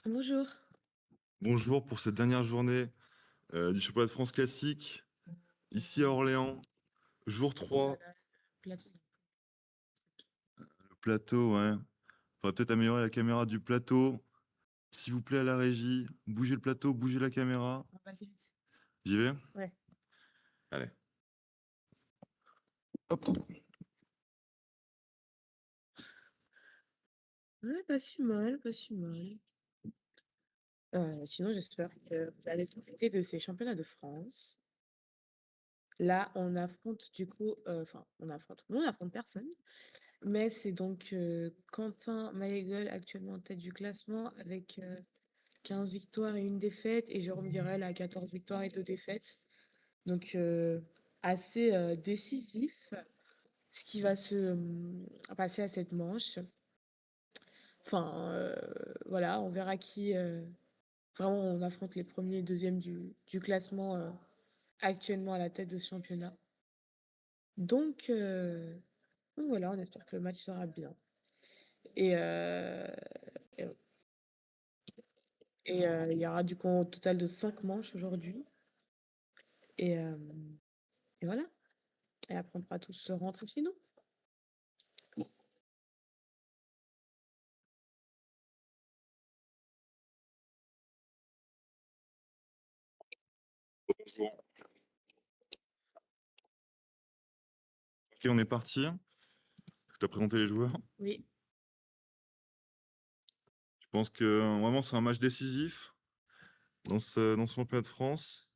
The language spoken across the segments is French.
Bonjour. Bonjour pour cette dernière journée du championnat de France classique, ici à Orléans, jour Oh là 3, là, plateau. le plateau, ouais. Faudrait peut-être améliorer la caméra du plateau. S'il vous plaît, à la régie, bougez le plateau, bougez la caméra. On va passer vite. J'y vais? Ouais. Allez. Hop. Ouais, pas si mal, pas si mal. Sinon, j'espère que vous allez profiter de ces championnats de France. Là, on affronte du coup, enfin, nous, on affronte personne, mais c'est donc Quentin Mallegueule actuellement en tête du classement avec 15 victoires et une défaite, et Jérôme Virel à 14 victoires et 2 défaites. Donc, assez décisif ce qui va se passer à cette manche. Enfin, voilà, on verra qui. Vraiment, on affronte les premiers et deuxièmes du classement actuellement à la tête de ce championnat. Donc, euh, donc voilà, on espère que le match sera bien. Et et il y aura du coup un total de 5 manches aujourd'hui. Et, euh, et voilà. Et après, on pourra tous se rentrer chez nous. Bonjour. Ok, on est parti. Tu as présenté les joueurs. Oui, Je pense que vraiment c'est un match décisif dans ce championnat de France.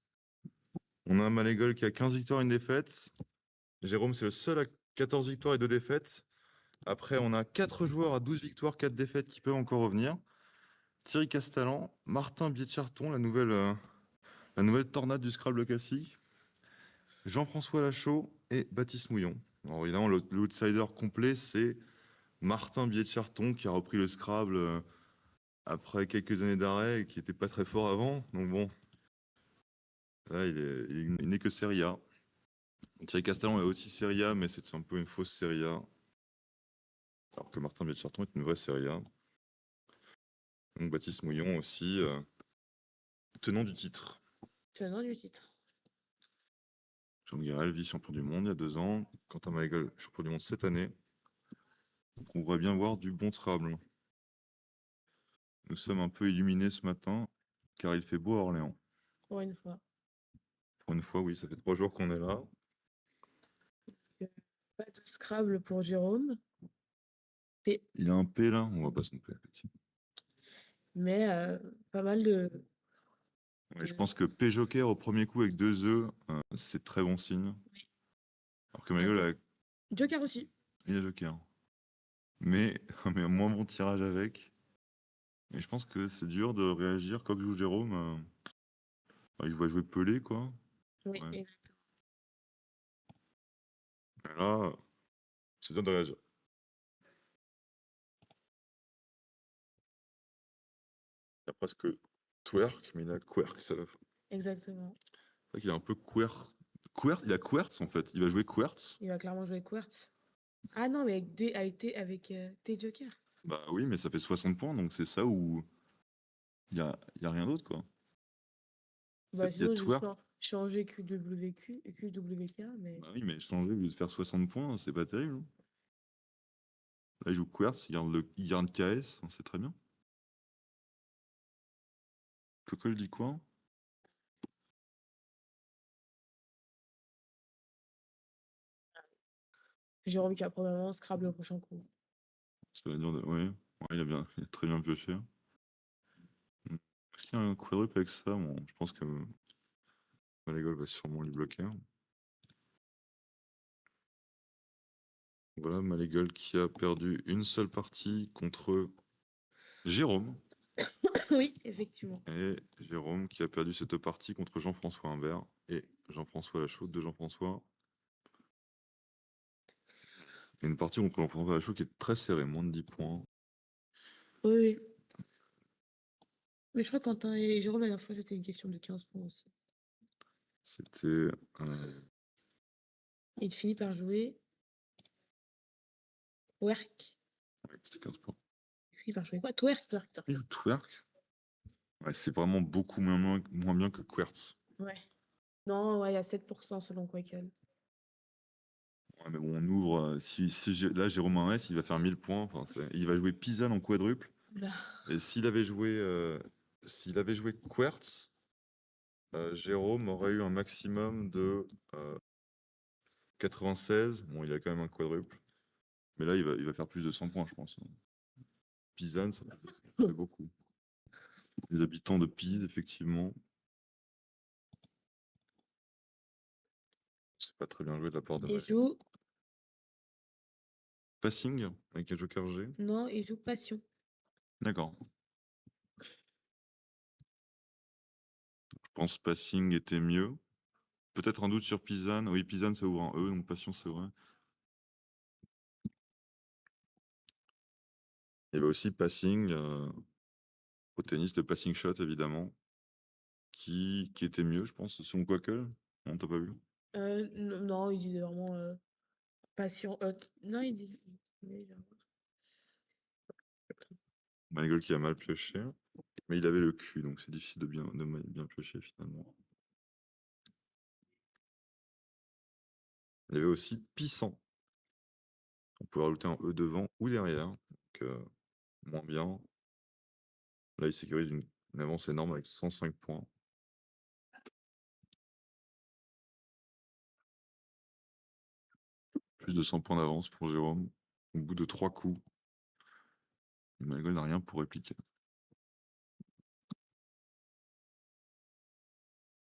On a un Malégol qui a 15 victoires et une défaite. Jérôme, c'est le seul à 14 victoires et 2 défaites. Après, on a 4 joueurs à 12 victoires, 4 défaites qui peuvent encore revenir. Thierry Castalan, Martin Bietcharton, la nouvelle tornade du Scrabble classique, Jean-François Lachaud et Baptiste Mouillon. Alors évidemment, l'outsider complet, c'est Martin Bietcharton qui a repris le Scrabble après quelques années d'arrêt et qui n'était pas très fort avant. Donc bon, là, il n'est que Serie A. Thierry Castalan est aussi Serie A, mais c'est un peu une fausse Serie A. Alors que Martin Bietcharton est une vraie Serie A. Donc Baptiste Mouillon aussi, tenant du titre. tenant du titre. Jean Guérel, vice-champion du monde il y a 2 ans. Quentin Mallegueule, champion du monde cette année. Donc on va bien voir du bon Scrabble. Nous sommes un peu illuminés ce matin, car il fait beau à Orléans. Pour une fois. Pour une fois, oui, ça fait 3 jours qu'on est là. Euh, Pas de Scrabble pour Jérôme. P. Il a un P là, on va pas son P. Mais pas mal de. Ouais, je pense que P Joker au premier coup avec 2 E, c'est très bon signe. Oui. Alors que Un peu. Mallegueule, Joker aussi. il a Joker. Mais, mais un moins bon tirage avec. Et je pense que c'est dur de réagir comme joue Jérôme. Il va jouer Pelé, quoi. Oui, Ouais. exactement. Et là, c'est dur de réagir. Il a presque twerk, mais il a quirk à la fin. Exactement. C'est vrai qu'il a un peu queer. Il a Quertz en fait. Il va jouer Quertz. Il va clairement jouer Quartz. Ah non, mais avec T Joker. Bah oui, mais ça fait 60 points, donc c'est ça où il y a rien d'autre, quoi. Bah Il y a sinon, juste twerk. changer QWQ et QWK, mais. Bah oui, mais changer au lieu de faire 60 points, c'est pas terrible, hein. Là, il joue Quertz, il garde KS, c'est très bien. Coco, je dis quoi? Jérôme qui a probablement Scrabble au prochain coup. Ça veut dire Oui, ouais, il a très bien pioché. Est-ce qu'il y a un quadruple avec ça? Bon, je pense que Malégol va sûrement lui bloquer. Voilà, Malégol qui a perdu une seule partie contre Jérôme. Oui, effectivement. Et Jérôme qui a perdu cette partie contre Jean-François Humbert et Jean-François Lachaud, de Jean-François. Et une partie contre Jean-François Lachaud qui est très serrée, moins de 10 points. Oui, oui. Mais je crois que Quentin et Jérôme, la dernière fois, c'était une question de 15 points aussi. C'était. Il finit par jouer Twerk. Ouais, c'était 15 points. Il finit par jouer quoi? Twerk, twerk, twerk. Il joue Twerk. Ouais, c'est vraiment beaucoup moins bien que Quertz. Ouais. Non, ouais, il y a 7% selon Quakel. Ouais, mais bon, on ouvre. Là, Jérôme a un S, il va faire 1000 points. Enfin, il va jouer Pisan en quadruple. Oula. Et s'il avait joué Quertz, Jérôme aurait eu un maximum de 96. Bon, il a quand même un quadruple. Mais là, il va faire plus de 100 points, je pense. Pisan, ça fait beaucoup. Les habitants de Pise, effectivement. C'est pas très bien joué de la part de Il joue. Passing avec un joker G. Non, il joue Passion. D'accord. Je pense Passing était mieux. Peut-être un doute sur Pisan. Oui, Pisan, ça ouvre un E, donc Passion, c'est vrai. Il y avait aussi Passing au tennis, le passing shot, évidemment, qui était mieux, je pense, selon Quackle. Non, t'as pas vu? Non, il disait vraiment Passion. Non, il disait. Malgré qui a mal pioché. Mais il avait le cul, donc c'est difficile de bien piocher, finalement. Il y avait aussi Pissant. On pouvait rajouter un E devant ou derrière. Donc, moins bien. Là, il sécurise une avance énorme avec 105 points. Plus de 100 points d'avance pour Jérôme. Au bout de 3 coups. Malgré n'a rien pour répliquer.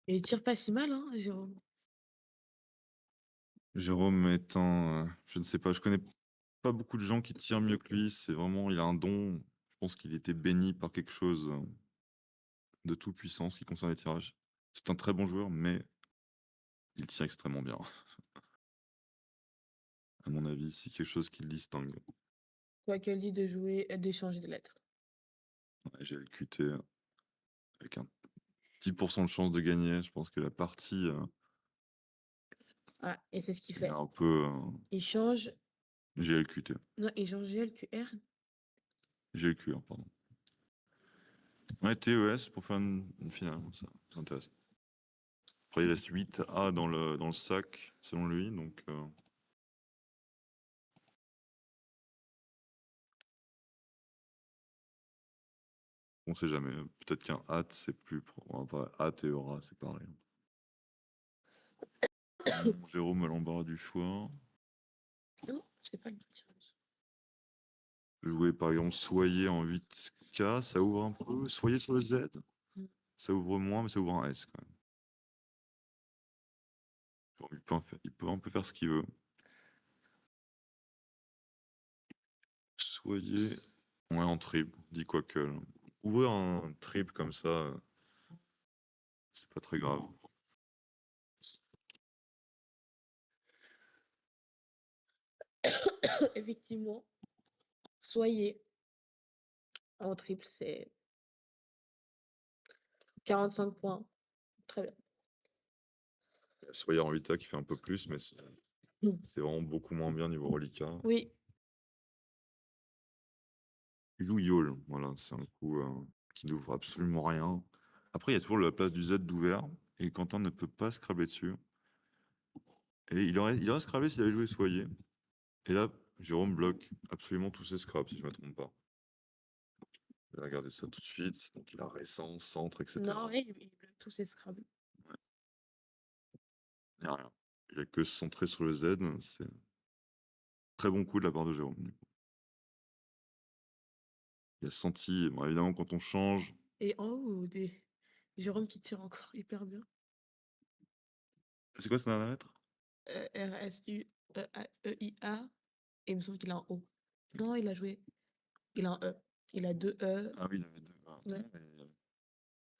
Et il tire pas si mal, hein, Jérôme. Jérôme est je ne sais pas, je connais pas beaucoup de gens qui tirent mieux que lui. C'est vraiment, il a un don. Je pense qu'il était béni par quelque chose de tout puissant, ce qui concerne les tirages. C'est un très bon joueur, mais il tire extrêmement bien. À mon avis, c'est quelque chose qui le distingue. Quakel dit de jouer, d'échanger des lettres. Ouais, j'ai le QT avec un 10% de chance de gagner. Je pense que la partie Ah, et c'est ce qu'il est fait. un peu Il change. GLQT. Non, il change GLQR. GLQ, pardon. Ouais, TES pour faire une finale, ça m'intéresse. Après, il reste 8 A dans le sac, selon lui, donc on sait jamais. Peut-être qu'un hâte, c'est plus hâte et aura, c'est pareil. Bon, Jérôme a l'embarras du choix. Non, c'est pas le tirage. Jouer par exemple Soyer en 8K, ça ouvre un peu. Soyer sur le Z, Mm. ça ouvre moins, mais ça ouvre un S quand même. Bon, il peut un peu faire ce qu'il veut. Soyer, ouais, en trip, dit quoi que. Ouvrir un trip comme ça, c'est pas très grave. Effectivement. Soyez. En triple, c'est 45 points. Très bien. Soyer en 8A qui fait un peu plus, mais c'est Mm. vraiment beaucoup moins bien niveau reliquat. Oui. Il joue Yole, voilà, c'est un coup qui n'ouvre absolument rien. Après, il y a toujours la place du Z d'ouvert, et Quentin ne peut pas scrabler dessus. Et il aurait scrablé s'il avait joué Soyer. Et là, Jérôme bloque absolument tous ses scraps, si je ne me trompe pas. Je vais regarder ça tout de suite. Donc, il a récent, centre, etc. Non, oui, il bloque tous ses Scrabble. Il n'y a rien. Il n'y a que centré sur le Z. C'est un très bon coup de la part de Jérôme. Il a senti, bon, évidemment, quand on change. Et en haut, des Jérôme qui tire encore hyper bien. C'est quoi sa dernière lettre? RSUEIA. Et il me semble qu'il a un O. Non, il a joué. Il a un E. Il a deux E. Ah oui, il avait deux. Ah, Ouais.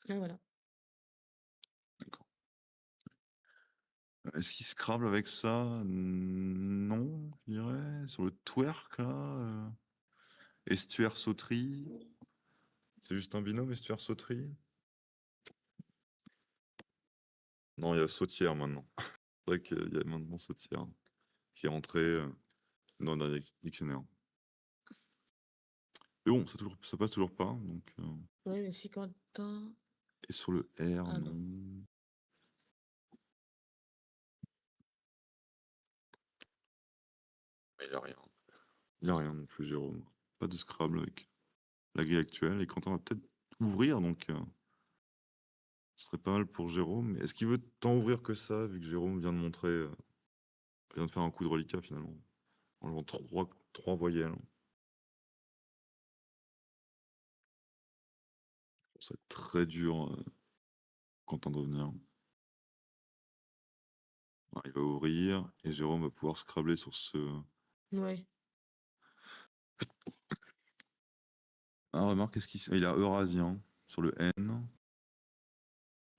Ah, voilà. d'accord. Est-ce qu'il scrabble avec ça? Non, je dirais. Sur le twerk, là. Estuaire sauterie. C'est juste un binôme, estuaire sauterie? Non, il y a sautière maintenant. C'est vrai qu'il y a maintenant sautière qui est entré dans le dictionnaire. Mais bon, ça passe toujours pas, donc Oui, mais si Quentin. et sur le R, Ah non. non. Mais il a rien. Il a rien non plus, Jérôme. Pas de Scrabble avec la grille actuelle, et Quentin va peut-être ouvrir, donc ce serait pas mal pour Jérôme. Mais est-ce qu'il veut tant ouvrir que ça, vu que Jérôme vient de montrer, vient de faire un coup de reliquat finalement, en jouant trois voyelles. Ça serait très dur, Quentin de revenir. Ouais, il va ouvrir, et Jérôme va pouvoir scrabbler sur ce... Ouais. Ah, remarque, il a Eurasien sur le N.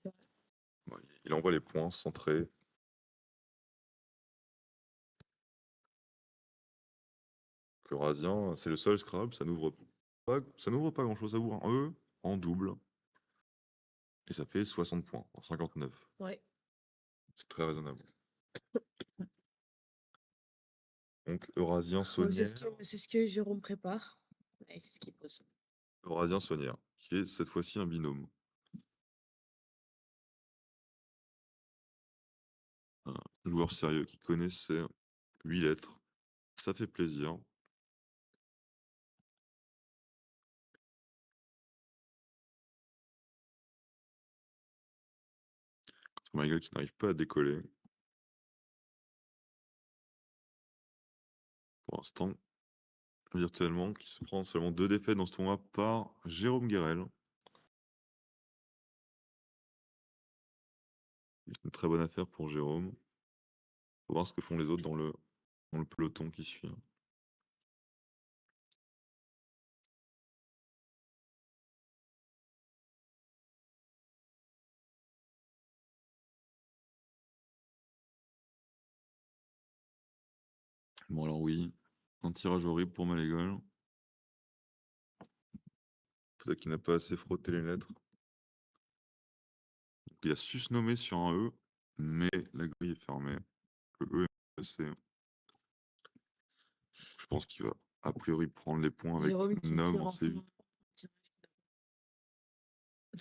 Ouais, il envoie les points centrés. Eurasien, c'est le seul Scrabble, ça n'ouvre pas grand-chose, ça ouvre un E en double, et ça fait 60 points, en 59. Ouais. C'est très raisonnable. Donc Eurasien, Bon, Saunière, c'est ce que Jérôme prépare. Ouais, c'est ce qu'il pose. Eurasien, Saunière, qui est cette fois-ci un binôme. Un joueur sérieux qui connaît ses 8 lettres. Ça fait plaisir. Contre Michael qui n'arrive pas à décoller. Pour l'instant, virtuellement, qui se prend seulement 2 défaites dans ce tournoi par Jérôme Guérel. Une très bonne affaire pour Jérôme. Faut voir ce que font les autres dans le peloton qui suit. Bon alors oui, un tirage horrible pour Malégol. Peut-être qu'il n'a pas assez frotté les lettres. Donc, il a su se nommer sur un E, mais la grille est fermée. Le E est passé. Je pense qu'il va a priori prendre les points avec Jérôme qui Nom en rencontre C8.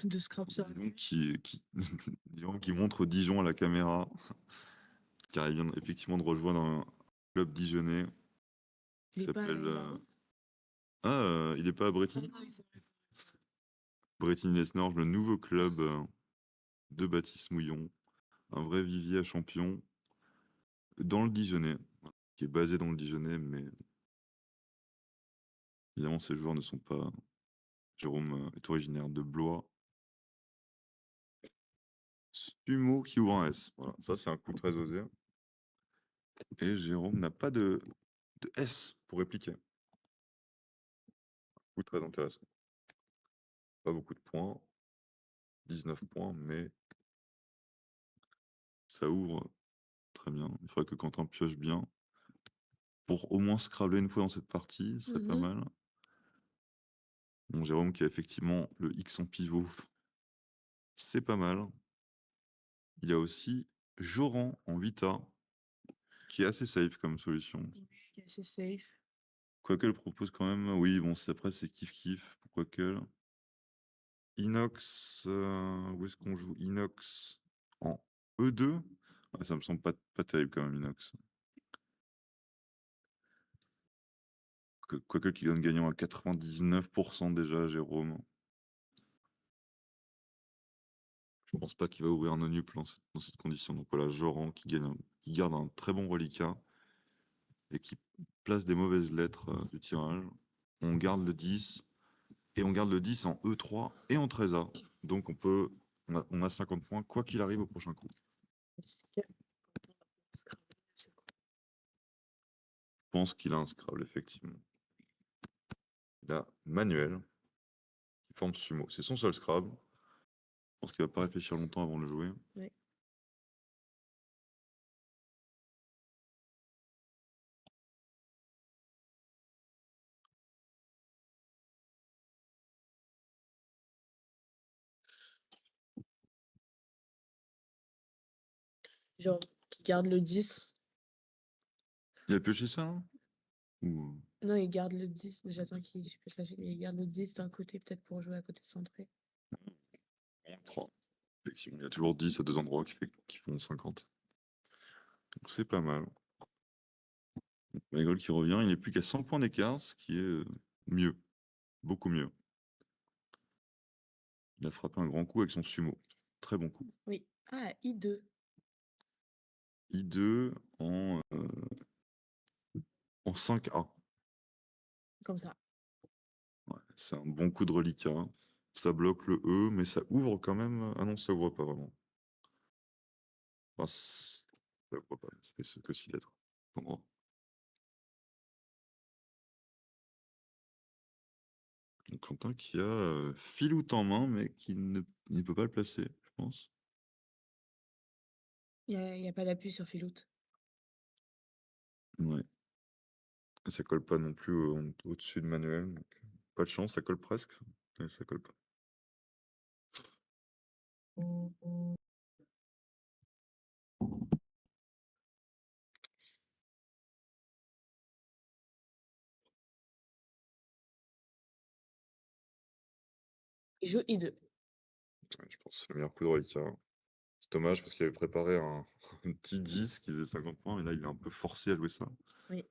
de Scrap sur Dis donc dis donc qui montre Dijon à la caméra, car il vient effectivement de rejoindre un club dijonnais Il qui est pas s'appelle... là-haut. Ah, il est pas à Bretigny? Ah oui, c'est vrai. Bretigny-les-Norges, le nouveau club de Baptiste Mouillon. Un vrai vivier à champions dans le Dijonnais, qui est basé dans le Dijonnais, mais évidemment, ces joueurs ne sont pas... Jérôme est originaire de Blois. Sumo qui ouvre un S. Voilà, ça c'est un coup très osé. Et Jérôme n'a pas de S pour répliquer. Coup très intéressant. Pas beaucoup de points. 19 points, mais ça ouvre très bien. Il faudrait que Quentin pioche bien. Pour au moins scrabbler une fois dans cette partie, ce serait pas Mhm. mal. Bon, Jérôme qui a effectivement le X en pivot, c'est pas mal. Il y a aussi Joran en Vita, qui est assez safe comme solution. Ok, c'est safe. Quoique elle propose quand même, oui, bon, après c'est kiff-kiff, pourquoi que. Inox, où est-ce qu'on joue Inox en E2? Ah, ça me semble pas terrible quand même, Inox. Quoique qui donne gagnant à 99% déjà, Jérôme. Je pense pas qu'il va ouvrir un non-up dans cette condition. Donc voilà, Joran qui garde un très bon reliquat et qui place des mauvaises lettres du tirage. On garde le 10 et on garde le 10 en E3 et en 13A. Donc on a 50 points quoi qu'il arrive au prochain coup. Est-ce que Scrabble, c'est quoi? Je pense qu'il a un Scrabble, effectivement. Il a Manuel qui forme Sumo. C'est son seul Scrabble. Je pense qu'il va pas réfléchir longtemps avant de le jouer. Ouais. Genre, qui garde le 10. Il a pioché ça, hein? Ou... Non, il garde le 10. J'attends qu'il puisse lâcher. Il garde le 10 d'un côté, peut-être pour jouer à côté centré. On prend. Effectivement, il y a toujours 10 à 2 endroits qui font 50. Donc c'est pas mal. Malégol qui revient, il n'est plus qu'à 100 points d'écart, ce qui est mieux. Beaucoup mieux. Il a frappé un grand coup avec son sumo. Très bon coup. Oui. Ah, I2. I2 en 5A. Comme ça. Ouais, c'est un bon coup de reliquat. Ça bloque le E, mais ça ouvre quand même. Ah non, ça ouvre pas vraiment. Enfin, ça ouvre pas. C'est que 6 lettres. En gros. Donc Quentin qui a Filoute en main, mais qui ne peut pas le placer, je pense. Il n'y a pas d'appui sur Filoute. Ouais. Et ça colle pas non plus au-dessus de Manuel. Donc, pas de chance, ça colle presque. Mais ça colle pas. Il joue I2. Ouais, je pense que c'est le meilleur coup de reliquat. C'est dommage parce qu'il avait préparé un petit 10 qui faisait 50 points, mais là il est un peu forcé à jouer ça. Oui.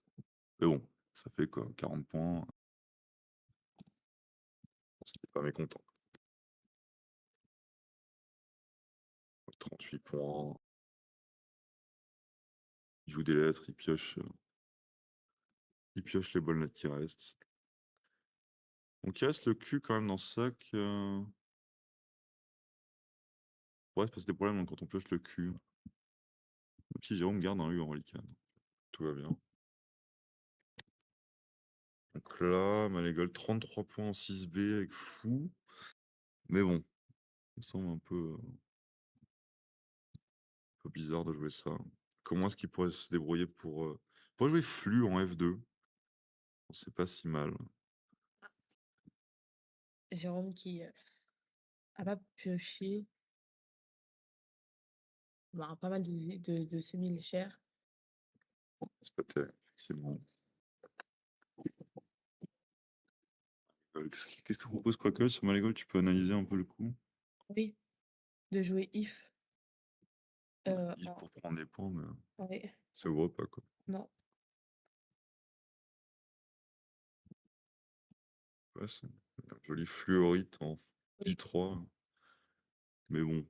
Mais bon, ça fait quoi, 40 points. Je pense qu'il est pas mécontent. 38 points. Il joue des lettres, il pioche les bonnes lettres qui restent. Donc il reste le cul quand même dans ce sac. Ouais, c'est parce que des problèmes quand on pioche le cul. Le petit Jérôme garde un U en reliquat. Donc tout va bien. Donc là, Malégol, 33 points en 6B avec fou. Mais bon, ça me semble un peu bizarre de jouer ça. Comment est-ce qu'il pourrait se débrouiller pour jouer flux en F2? C'est pas si mal. Jérôme qui a pas pioché pas mal de semi-chers. C'est pas terrible, effectivement. Qu'est-ce que propose Quackle sur Malégol? Tu peux analyser un peu le coup? Oui, de jouer if. If pour prendre des points, mais Oui. ça ouvre pas, quoi. Non. Ouais, c'est un joli fluorite en Oui. J3. Mais bon,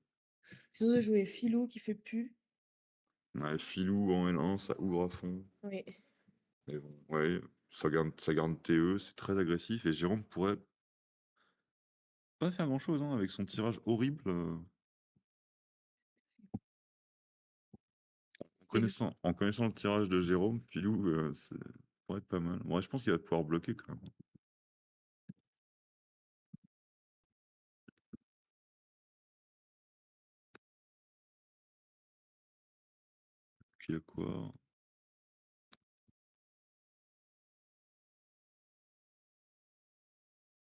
Sinon, de jouer Filou qui fait pu. ouais, filou en L1, ça ouvre à fond. Oui. Mais bon, ouais, ça garde TE, c'est très agressif. Et Jérôme pourrait pas faire grand-chose hein, avec son tirage horrible. En connaissant le tirage de Jérôme, Filou, ça pourrait être pas mal. Moi, je pense qu'il va pouvoir bloquer quand même. Puis il y a quoi?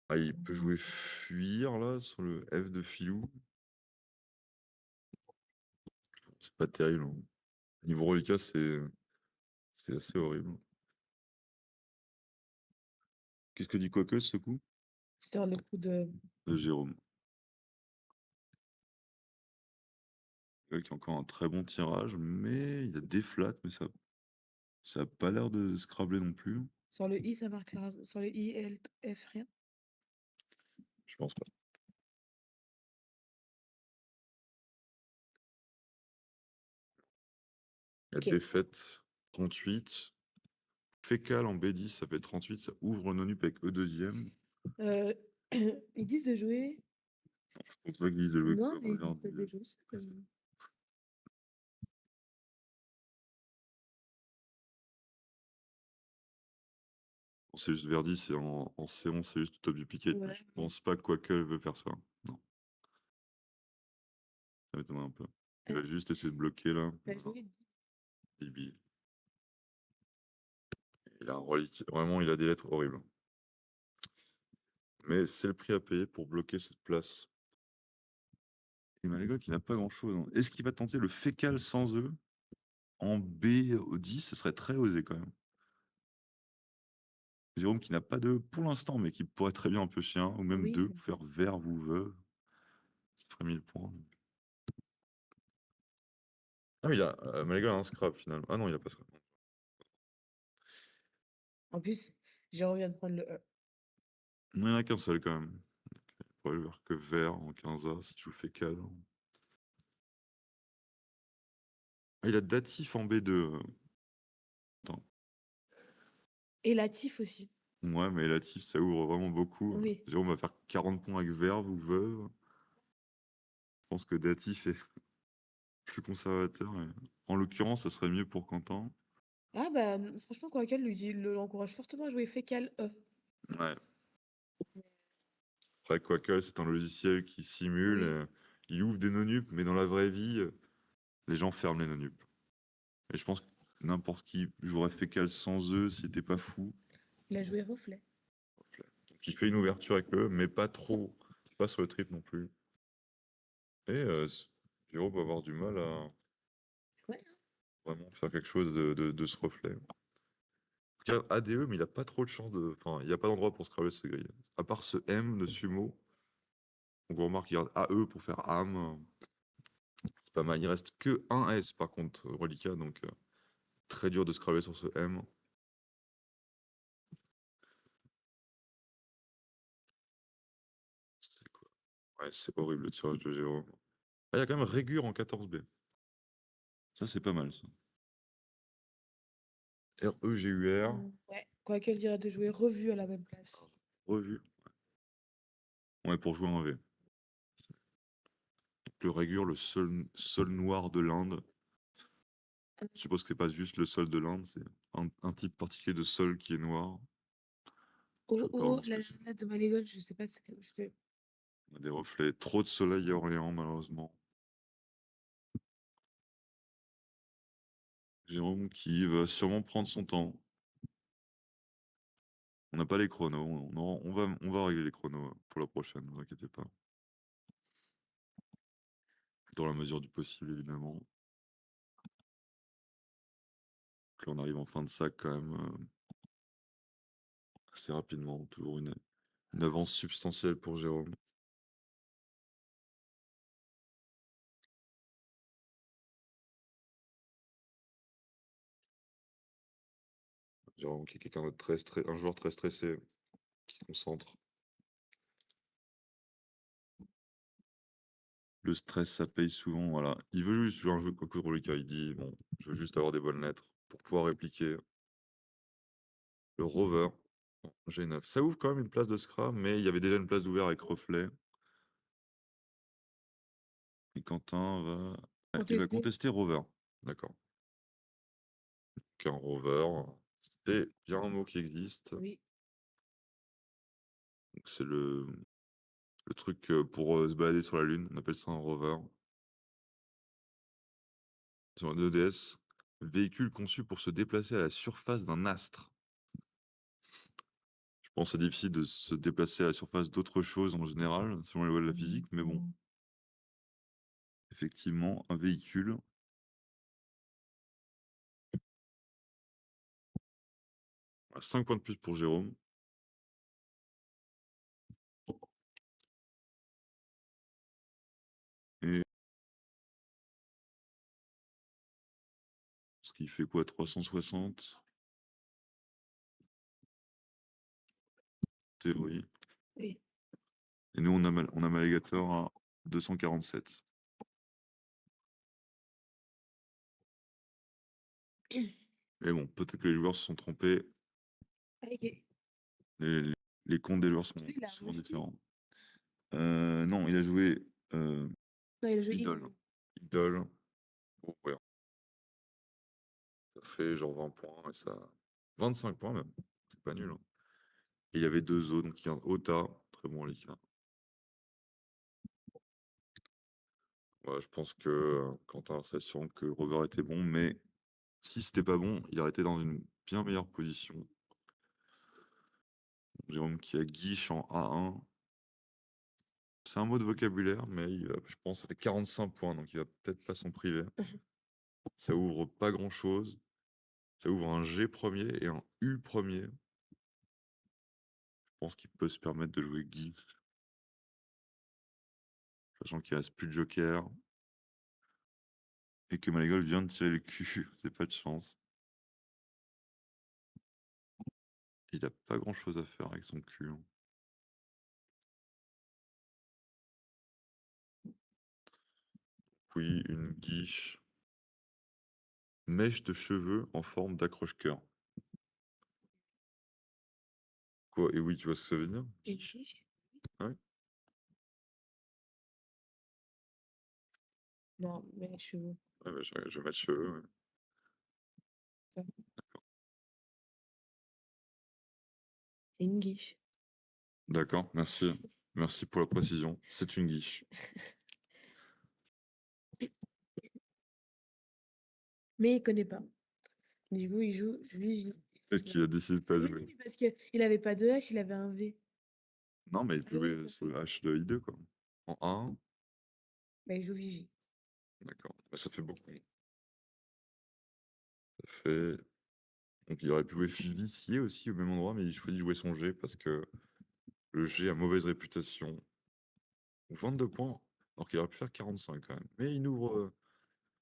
Ah, il peut jouer fuir là sur le F de Filou. C'est pas terrible, hein. Niveau reliquat, c'est assez horrible. Qu'est-ce que dit Quackle ce coup? Sur le coup de. De Jérôme. Qui a encore un très bon tirage, mais il a des flats, mais ça a pas l'air de scrabler non plus. Sur le I, ça marque rien. Sur le I, L, F, rien. Je pense pas. La Ok. défaite, 38. Fécal en B10, ça fait 38. Ça ouvre non-up avec E2e. Euh, Ils disent de jouer. Je pense pas qu'ils aient joué Non, comme mais ils regard. disent pas de jouer ça. C'est juste Verdi, c'est en séance, c'est juste au top du piquet. Ouais. Je pense pas que Quackle veut faire ça. Non, ça m'étonnerait un peu. Il va juste essayer de bloquer là. T'as Voilà. joué 10 billes. Il a un reliquat. Vraiment, il a des lettres horribles. Mais c'est le prix à payer pour bloquer cette place. Et Malégol qui n'a pas grand-chose, hein. Est-ce qu'il va tenter le fécal sans eux en B au 10? Ce serait très osé quand même. Jérôme qui n'a pas de pour l'instant, mais qui pourrait très bien en piocher un, ou même Oui. 2 pour faire verve ou veuve. Ça ferait 1000 points. Ah oui, il a Malégal a un scrap finalement. Ah non, il a pas scrap. En plus, Jérôme vient de prendre le E. Non, il n'y en a qu'un seul quand même. Il pourrait le faire que vert en 15A si je vous fais cadre. Ah, il a datif en B2. Attends. Et Latif aussi. Ouais, mais datif, ça ouvre vraiment beaucoup. Oui. Jérôme va faire 40 points avec verve ou veuve. Je pense que datif est plus conservateur. En l'occurrence, ça serait mieux pour Quentin. Ah bah franchement, Quoiqu'elle lui l'encourage fortement à jouer fécal E. Ouais. Après, Quackle, c'est un logiciel qui simule. Oui. Il ouvre des non-nup, mais dans la vraie vie, les gens ferment les non-nup. Et je pense que n'importe qui jouerait fécal sans eux s'il était pas fou. Il a joué reflet. Donc, il fait une ouverture avec eux, mais pas trop. Pas sur le trip non plus. Et Jérôme va avoir du mal à Ouais. vraiment faire quelque chose de ce reflet. En tout cas, ADE, mais il a pas trop de chance de. Enfin, il n'y a pas d'endroit pour scraper ces grilles. À part ce M de sumo. Donc on remarque qu'il garde AE pour faire âme. C'est pas mal. Il reste que un S par contre, reliquat, donc très dur de scraper sur ce M. C'est quoi? Ouais, c'est horrible le tirage de Jérôme. Ah, il y a quand même Régur en 14B. Ça, c'est pas mal, ça. R-E-G-U-R. Ouais. Quoiqu'elle dirait de jouer revue à la même place. Revu. Ouais, pour jouer en V. Le Régur, le seul sol noir de l'Inde. Je suppose que c'est pas juste le sol de l'Inde, c'est un type particulier de sol qui est noir. Je Oh, sais pas oh, vraiment ce que c'est. la de Malégole, je sais pas ce que je fais. On a des reflets. Trop de soleil à Orléans, malheureusement. Jérôme qui va sûrement prendre son temps. On n'a pas les chronos. On va régler les chronos pour la prochaine, ne vous inquiétez pas. Dans la mesure du possible, évidemment. Donc là, on arrive en fin de sac quand même assez rapidement. Toujours une avance substantielle pour Jérôme. Jérôme qui est quelqu'un de un joueur très stressé, qui se concentre. Le stress, ça paye souvent, voilà. Il veut juste jouer un jeu concours reliquat. Il dit, bon, je veux juste avoir des bonnes lettres pour pouvoir répliquer. Le rover, G9. Ça ouvre quand même une place de scrum, mais il y avait déjà une place d'ouvert avec reflet. Et Quentin il va Contesté. contester rover. D'accord. Donc un rover, c'est bien un mot qui existe. Oui. Donc c'est le truc pour se balader sur la Lune. On appelle ça un rover. Sur un 2DS, véhicule conçu pour se déplacer à la surface d'un astre. Je pense que c'est difficile de se déplacer à la surface d'autre chose en général, selon les lois de la physique, mais bon. Effectivement, un véhicule. 5 points de plus pour Jérôme. Et ce qui fait quoi, 360? Théorie. Oui. Et nous, on a Maligator à 247. Mais bon, peut-être que les joueurs se sont trompés. Ok. Les, les comptes des joueurs sont Il a souvent rajouté. différents. Non, il a joué Non, il a joué Idol. idole. Idol. Oh, ouais. Ça fait genre 20 points et ça. 25 points même. C'est pas nul, hein. Et il y avait deux autres, donc il y a un Ota, très bon Lika. Ouais, je pense que Quentin s'assure que le rover était bon, mais si c'était pas bon, il aurait été dans une bien meilleure position. Jérôme qui a guiche en A1. C'est un mot de vocabulaire, mais je pense avec 45 points, donc il va peut-être pas s'en priver. Ça ouvre pas grand-chose. Ça ouvre un G premier et un U premier. pense qu'il peut se permettre de jouer Guy, sachant qu'il reste plus de joker et que Malégol vient de tirer le cul. C'est pas de chance. Il a pas grand-chose à faire avec son cul, hein. Oui, une guiche. Mèche de cheveux en forme d'accroche-cœur. Quoi? Et oui, tu vois ce que ça veut dire? Une Guiche. quiche? Ouais. Non, mais les cheveux. Ouais, bah, je vais mettre cheveux, ouais. Ça. C'est une guiche. D'accord, merci. Merci pour la précision. C'est une guiche. Mais il connaît pas. Du coup, il joue Vigie. Peut-être qu'il a décidé de pas Oui, jouer. mais parce qu'il avait pas de H, il avait un V. Non, mais il Ah peut oui, jouer ça sur fait. le H de I2, quoi. En 1, Bah, il joue Vigie. d'accord. Bah, ça fait beaucoup. Ça fait. Donc il aurait pu jouer Vicier aussi au même endroit, mais il choisit de jouer son G parce que le G a mauvaise réputation. 22 points, alors qu'il aurait pu faire 45 quand même. Mais il ouvre.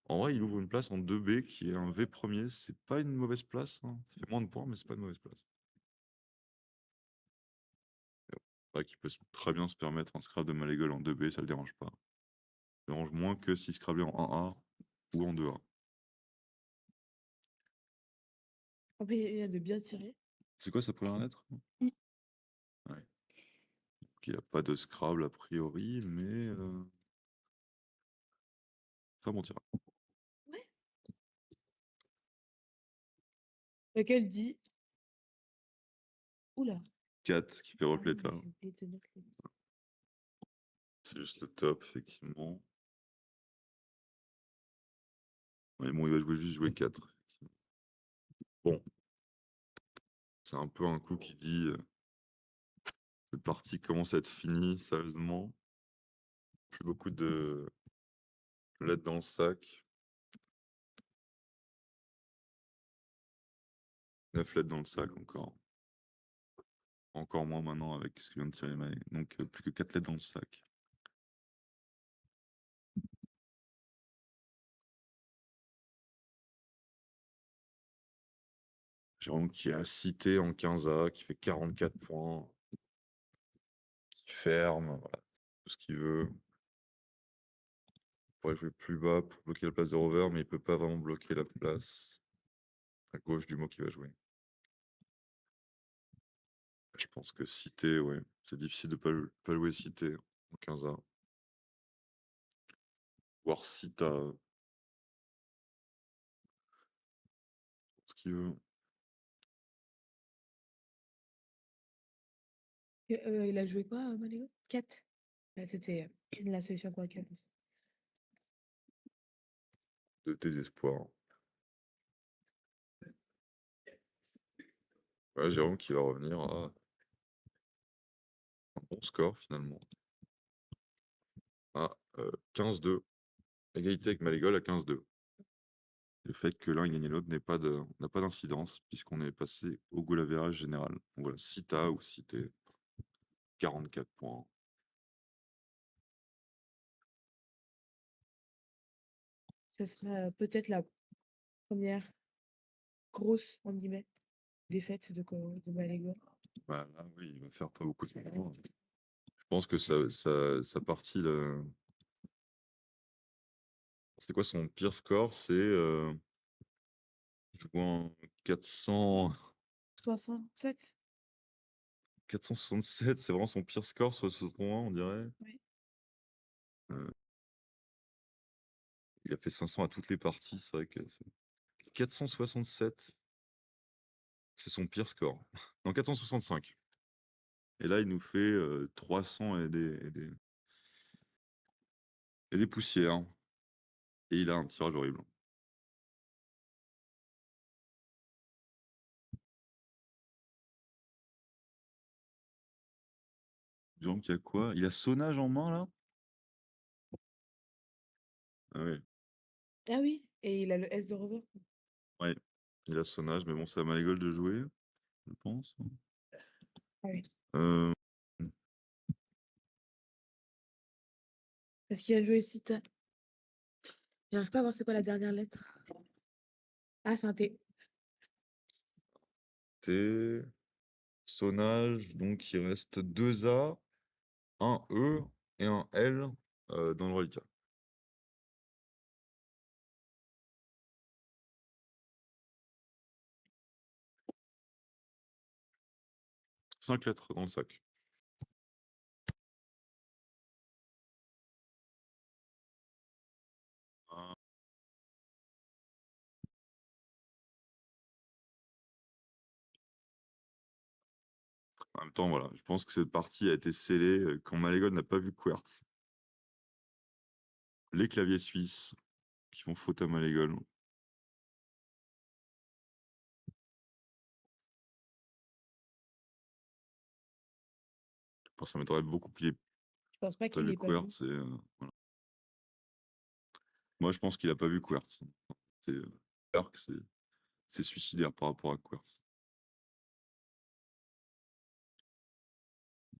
En vrai, il ouvre une place en 2B qui est un V premier. C'est pas une mauvaise place, hein. Ça fait moins de points, mais c'est pas une mauvaise place. C'est vrai qu'il peut très bien se permettre un scrap de Malégol en 2B, ça le dérange pas. Ça dérange moins que s'il scrablait en 1A ou en 2A. En plus, il vient de bien tirer. C'est quoi sa première lettre? I. Ouais. Donc, il n'y a pas de Scrabble a priori, mais ça bon tirage. Ouais. Lequel dit. Oula. 4 qui fait Ah oui, repléta. j'ai oublié de mettre le. C'est juste le top, effectivement. Mais bon, il va juste jouer 4. Bon, c'est un peu un coup qui dit cette partie commence à être finie, sérieusement. Plus beaucoup de lettres dans le sac. 9 lettres dans le sac encore. Encore moins maintenant avec ce que vient de tirer Maë. Donc plus que 4 lettres dans le sac. Jérôme qui a cité en 15A, qui fait 44 points, qui ferme, voilà, tout ce qu'il veut. Il pourrait jouer plus bas pour bloquer la place de rover, mais il peut pas vraiment bloquer la place à gauche du mot qu'il va jouer. Je pense que cité, ouais, c'est difficile de pas jouer cité en 15A. Voire cita, ce qu'il veut. Il a joué quoi, Maléo? 4. C'était la solution pour laquelle. De désespoir. Ouais, Jérôme qui va revenir à un bon score finalement. À 15-2. Égalité avec Malégol à 15-2. Le fait que l'un gagne l'autre n'a pas d'incidence, puisqu'on est passé au goal average général. Donc voilà, Cita ou Cité, 44 points. Ce sera peut-être la première grosse, en guillemets, défaite de Malégo. Bah, là, oui, il va faire pas beaucoup de points. Je pense que sa partie, là. C'est quoi son pire score? C'est je vois un 400... 67. 467, c'est vraiment son pire score sur ce tournoi, on dirait. Oui. Euh, il a fait 500 à toutes les parties, c'est vrai que 467, c'est son pire score. Non, 465. Et là, il nous fait 300 et des poussières. Et il a un tirage horrible. Genre qu'il y a quoi? Il a sonnage en main, là? Ah ouais. Ah oui, et il a le S de rover. Ouais. Il a sonnage, mais bon, c'est à Malégol de jouer, je pense. Ah oui. Euh, Parce qu'il y a joué ici. J'arrive pas à voir c'est quoi la dernière lettre. Ah, c'est un T. T, sonnage, donc il reste 2 A, un E et un L dans le reliquat. 5 lettres dans le sac. Ah, en même temps, voilà, je pense que cette partie a été scellée quand Malégol n'a pas vu Quertz. Les claviers suisses qui font faute à Malégol. Ça m'étonnerait beaucoup qu'il ait Je pense pas pas qu'il vu l'ait pas vu. Quertz. Voilà. Moi, je pense qu'il a pas vu Quertz. C'est clair que c'est suicidaire par rapport à Quertz.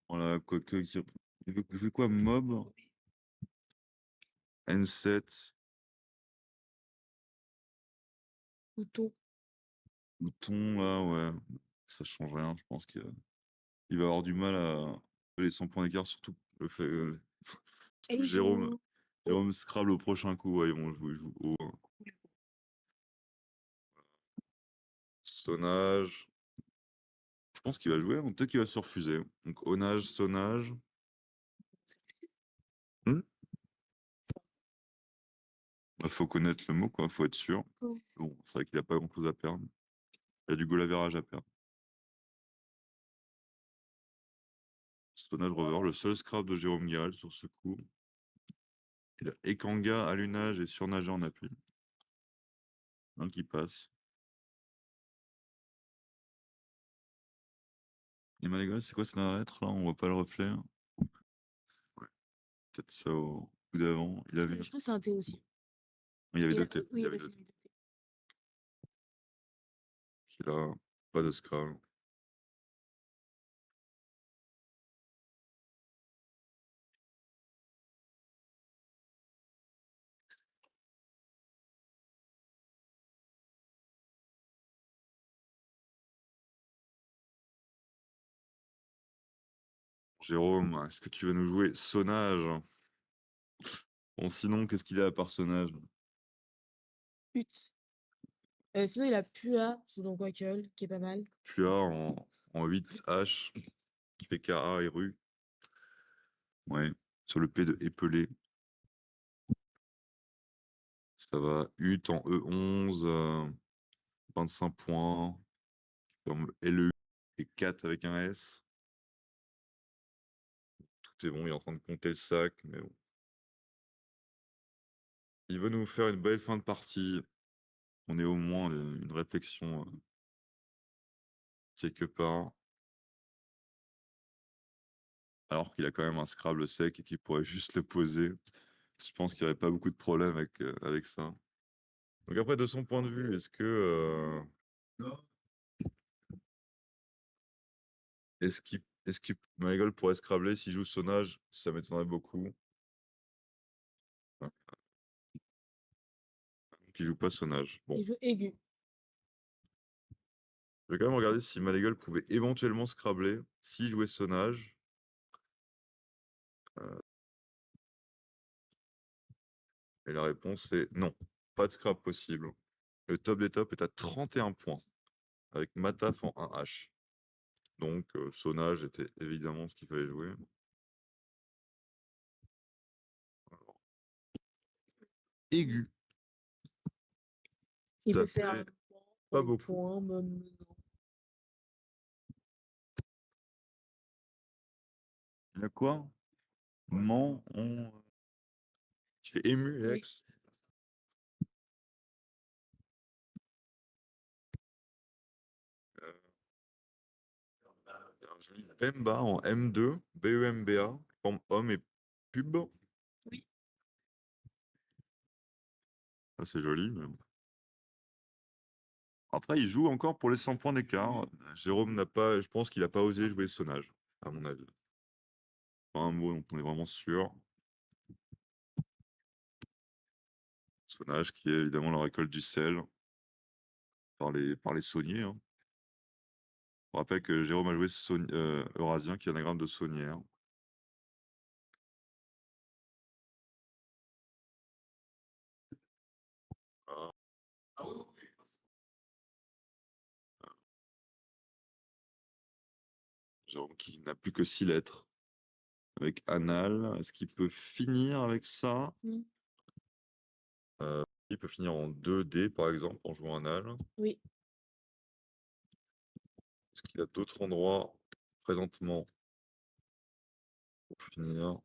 Voilà, il veut quoi, Mob, N7, Couteau. Bouton, là, ouais. Ça change rien, je pense il va avoir du mal à les 100 points d'écart, surtout le fait, Et surtout que il joue haut. Jérôme Scrabble au prochain coup, ouais, ils jouent haut, hein. Sonnage. Je pense qu'il va jouer, ou peut-être qu'il va se refuser. Donc, onage, sonnage. Hmm. Faut connaître le mot, quoi, faut être sûr. Ouais. Bon, c'est vrai qu'il a pas grand-chose à perdre. Il a du goal average à perdre. Sonnage Rover, le seul Scrabble de Jérôme Guéral sur ce coup. Il a Ekanga, allunage et surnager en appui. Un qui passe. Et Malégol, c'est quoi cette dernière lettre là? On voit pas le reflet, hein. Ouais, peut-être ça au coup d'avant. Je crois que c'est un T aussi. Il y avait Il deux a... T. Il Oui, y il avait a deux fait T. les deux T. Puis là, pas de Scrabble. Jérôme, est-ce que tu vas nous jouer Sonnage? Bon, sinon, qu'est-ce qu'il a à part Sonnage? Pute. Sinon, il a Pua, donc Wackel, qui est pas mal. Tu as en 8H, qui fait KA et rue. Ouais, sur le P de épelé. Ça va. Ut en E11, 25 points. Comme LE et 4 avec un S. Tout est bon, il est en train de compter le sac, mais bon. Il veut nous faire une belle fin de partie. On est au moins une réflexion quelque part. Alors qu'il a quand même un Scrabble sec et qu'il pourrait juste le poser. Je pense qu'il n'y aurait pas beaucoup de problèmes avec ça. Donc après, de son point de vue, est-ce qu'il Marigold pourrait Scrabbler s'il joue Sonnage? Ça m'étonnerait beaucoup. Hein, qu'il joue pas Sonnage. Bon, Il joue aigu. je vais quand même regarder si Marigold pouvait éventuellement Scrabbler s'il jouait Sonnage. Euh, et la réponse est non, pas de Scrabble possible. Le top des tops est à 31 points, avec Mataf en 1H. Donc, Sonnage était évidemment ce qu'il fallait jouer. Alors, aigu, Il ça peut faire fait pas un beaucoup. point, même. Il y a quoi? Mans, on... Tu fais ému, Oui. Alex? Euh, il y a un joli Bemba en M2, BEMBA, forme homme et pub. Oui. Ça, c'est joli. Mais bon. Après, il joue encore pour les 100 points d'écart. Jérôme n'a pas, je pense qu'il n'a pas osé jouer Sonnage. à mon avis. Pas un mot, donc on est vraiment sûr. Sonnage qui est évidemment la récolte du sel par les sauniers, hein. Je rappelle que Jérôme a joué Eurasien, qui est l'anagramme de saunière. Voilà. Jérôme qui n'a plus que 6 lettres. Avec anal, est-ce qu'il peut finir avec ça? Mmh. Il peut finir en 2D, par exemple, en jouant anal. Oui. Est-ce qu'il a d'autres endroits présentement pour finir?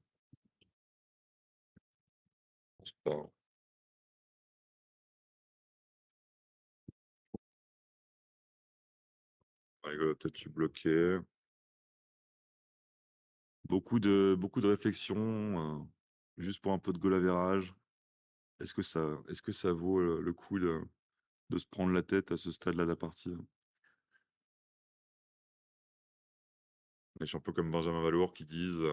Je pense pas. Ouais, il va peut-être lui bloquer. Beaucoup de réflexions, juste pour un peu de goal average. Est-ce que ça vaut le coup de se prendre la tête à ce stade-là de la partie? Les champions comme Benjamin Valour qui disent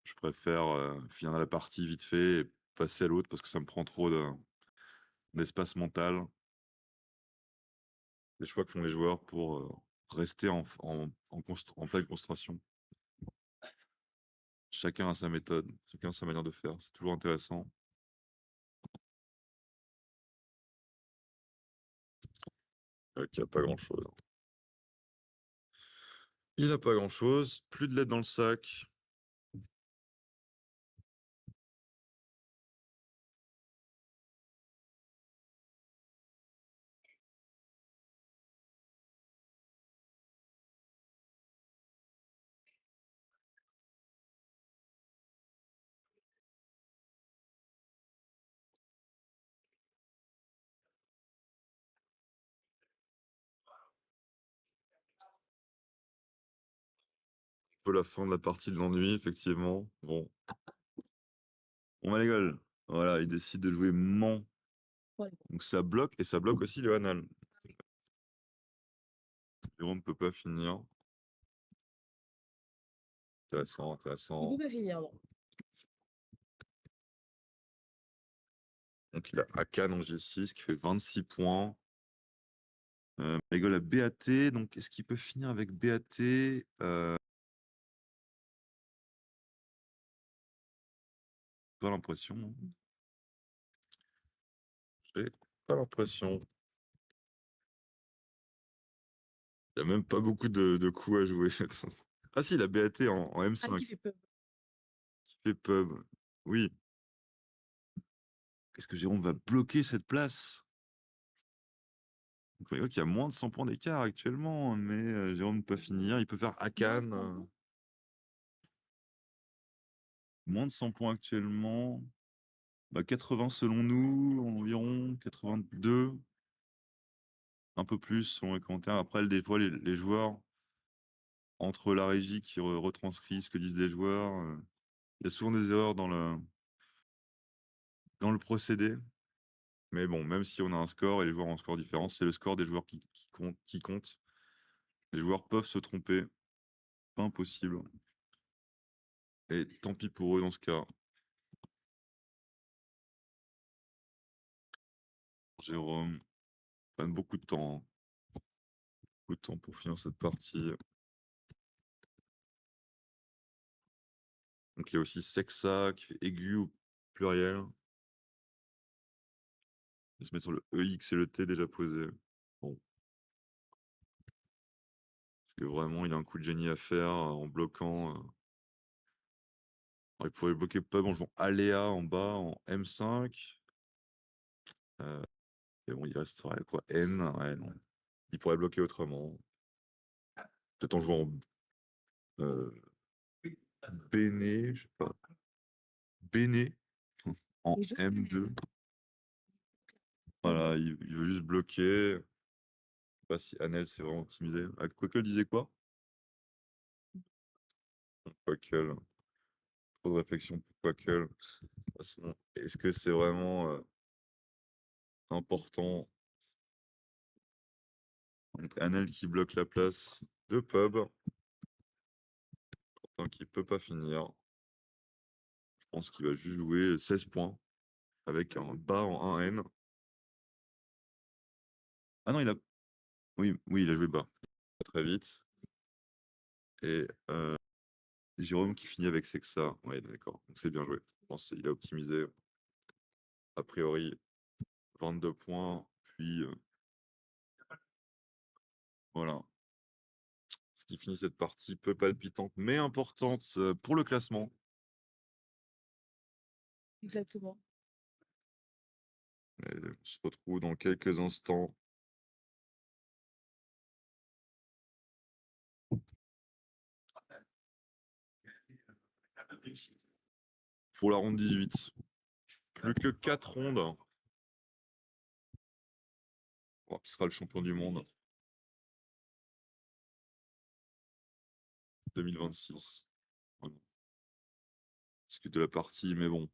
je préfère finir la partie vite fait et passer à l'autre parce que ça me prend trop d'espace mental. Les choix que font les joueurs pour rester en pleine concentration. Chacun a sa méthode, chacun a sa manière de faire. C'est toujours intéressant. Il n'y a pas grand-chose. Il n'a pas grand-chose. Plus de lettres dans le sac. Un peu la fin de la partie de l'ennui, effectivement. Bon, on va les gueules. Voilà, il décide de jouer Mans. Ouais. Donc ça bloque, et ça bloque aussi le Hanal. Jérôme ne peut pas finir. Intéressant, Il intéressant. peut pas finir, non. Donc il a Akan en G6 qui fait 26 points. Malégol a BAT, donc est-ce qu'il peut finir avec BAT? Pas l'impression, hein. J'ai pas l'impression. Il n'y a même pas beaucoup de coups à jouer. Ah si, il a BAT en Ah, qui M5, fait peur. qui fait pub. Oui. Est-ce que Jérôme va bloquer cette place? Donc, on voit qu'il y a moins de 100 points d'écart actuellement, mais Jérôme ne peut pas finir. Il peut faire Akan. Moins de 100 points actuellement. Bah, 80 selon nous, environ 82. Un peu plus selon les commentaires. Après, des fois, les joueurs, entre la régie qui retranscrit ce que disent les joueurs, il y a souvent des erreurs dans le procédé. Mais bon, même si on a un score et les joueurs ont un score différent, c'est le score des joueurs qui compte. Les joueurs peuvent se tromper, pas impossible. Et tant pis pour eux dans ce cas. Jérôme, prennent beaucoup de temps, hein. Beaucoup de temps pour finir cette partie. Donc il y a aussi Sexa qui fait aigu au pluriel. Il se met sur le EX et le T déjà posé. Bon. Parce que vraiment, il a un coup de génie à faire en bloquant. Il pourrait bloquer Pub en jouant Aléa en bas, en M5. Et bon, il resterait quoi? N, ouais, non. Il pourrait bloquer autrement. Peut-être en jouant euh, Béné, je sais pas. Béné en Et je M2. Voilà, il veut juste bloquer. Je sais pas si Anel s'est vraiment optimisé. Ah, Quackle disait quoi? Quackle. Trop de réflexion pour Quackle. De toute façon, est-ce que c'est vraiment important? Donc Anel qui bloque la place de Pub. Quentin qui peut pas finir. Je pense qu'il va juste jouer 16 points avec un bas en 1N. Ah non, oui, oui, il a joué bas. Très vite. Et Jérôme qui finit avec Sexa. Ouais, d'accord. Donc c'est bien joué. Je pense qu'il a optimisé. A priori, 22 points. Puis voilà. Ce qui finit cette partie peu palpitante, mais importante pour le classement. Exactement. Et on se retrouve dans quelques instants. Pour la ronde 18. Plus que 4 rondes. Voir qui sera le champion du monde 2026. Voilà. Parce que de la partie, mais bon.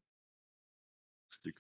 C'était